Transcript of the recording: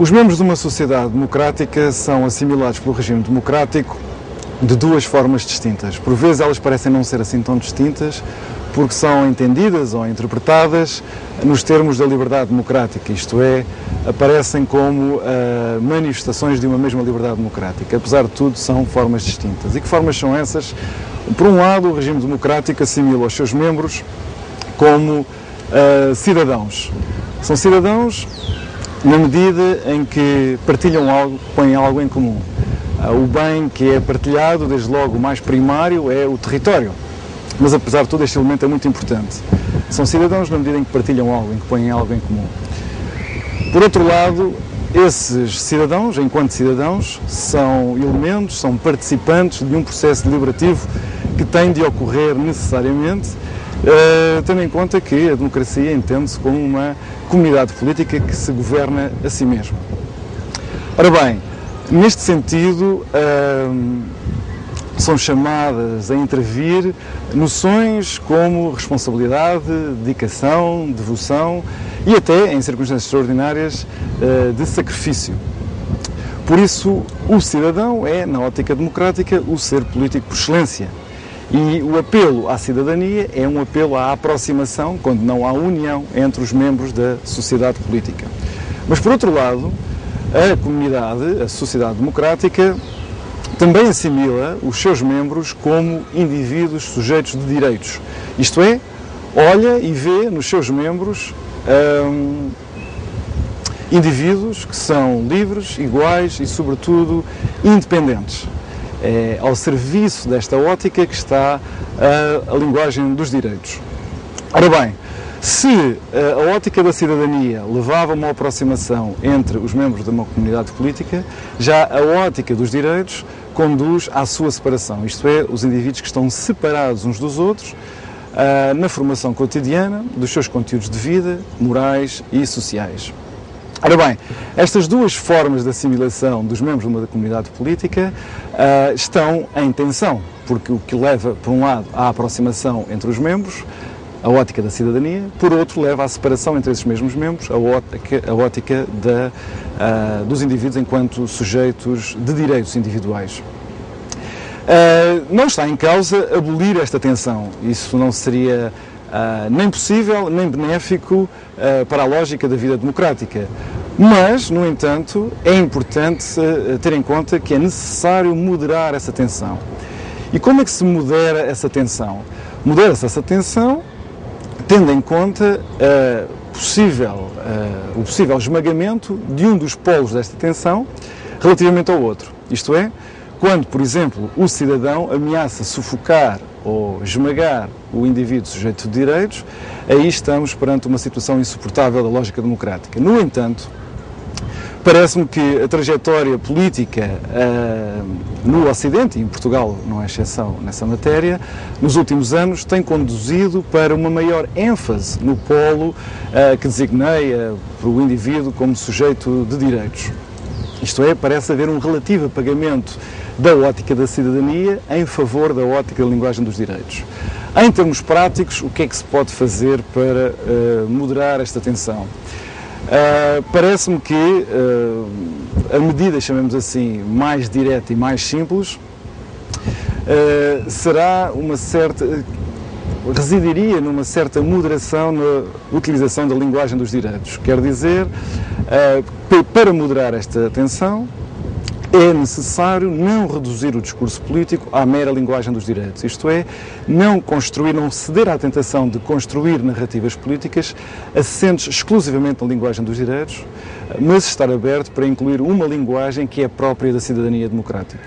Os membros de uma sociedade democrática são assimilados pelo regime democrático de duas formas distintas. Por vezes elas parecem não ser assim tão distintas, porque são entendidas ou interpretadas nos termos da liberdade democrática, isto é, aparecem como manifestações de uma mesma liberdade democrática. Apesar de tudo, são formas distintas. E que formas são essas? Por um lado, o regime democrático assimila os seus membros como cidadãos. São cidadãos na medida em que partilham algo, põem algo em comum. O bem que é partilhado, desde logo o mais primário, é o território. Mas, apesar de tudo, este elemento é muito importante. São cidadãos na medida em que partilham algo, em que põem algo em comum. Por outro lado, esses cidadãos, enquanto cidadãos, são elementos, são participantes de um processo deliberativo que tem de ocorrer necessariamente, tendo em conta que a democracia entende-se como uma comunidade política que se governa a si mesma. Ora bem, neste sentido, são chamadas a intervir noções como responsabilidade, dedicação, devoção e até, em circunstâncias extraordinárias, de sacrifício. Por isso, o cidadão é, na ótica democrática, o ser político por excelência. E o apelo à cidadania é um apelo à aproximação, quando não há união, entre os membros da sociedade política. Mas, por outro lado, a comunidade, a sociedade democrática, também assimila os seus membros como indivíduos sujeitos de direitos. Isto é, olha e vê nos seus membros indivíduos que são livres, iguais e, sobretudo, independentes. É ao serviço desta ótica que está a linguagem dos direitos. Ora bem, se a ótica da cidadania levava a uma aproximação entre os membros de uma comunidade política, já a ótica dos direitos conduz à sua separação, isto é, os indivíduos que estão separados uns dos outros na formação cotidiana dos seus conteúdos de vida, morais e sociais. Ora bem, estas duas formas de assimilação dos membros de uma comunidade política estão em tensão, porque o que leva, por um lado, à aproximação entre os membros, a ótica da cidadania, por outro, leva à separação entre esses mesmos membros, a ótica dos indivíduos enquanto sujeitos de direitos individuais. Não está em causa abolir esta tensão, isso não seria nem possível, nem benéfico para a lógica da vida democrática. Mas, no entanto, é importante ter em conta que é necessário moderar essa tensão. E como é que se modera essa tensão? Modera-se essa tensão tendo em conta o possível esmagamento de um dos polos desta tensão relativamente ao outro. Isto é, quando, por exemplo, o cidadão ameaça sufocar ou esmagar o indivíduo sujeito de direitos, aí estamos perante uma situação insuportável da lógica democrática. No entanto, parece-me que a trajetória política no Ocidente, e em Portugal não é exceção nessa matéria, nos últimos anos tem conduzido para uma maior ênfase no polo que designeia o indivíduo como sujeito de direitos. Isto é, parece haver um relativo apagamento da ótica da cidadania em favor da ótica da linguagem dos direitos. Em termos práticos, o que é que se pode fazer para moderar esta tensão? Parece-me que a medida, chamemos assim, mais direta e mais simples, residiria numa certa moderação na utilização da linguagem dos direitos. Quer dizer, para moderar esta tensão, é necessário não reduzir o discurso político à mera linguagem dos direitos, isto é, não ceder à tentação de construir narrativas políticas assentes exclusivamente na linguagem dos direitos, mas estar aberto para incluir uma linguagem que é própria da cidadania democrática.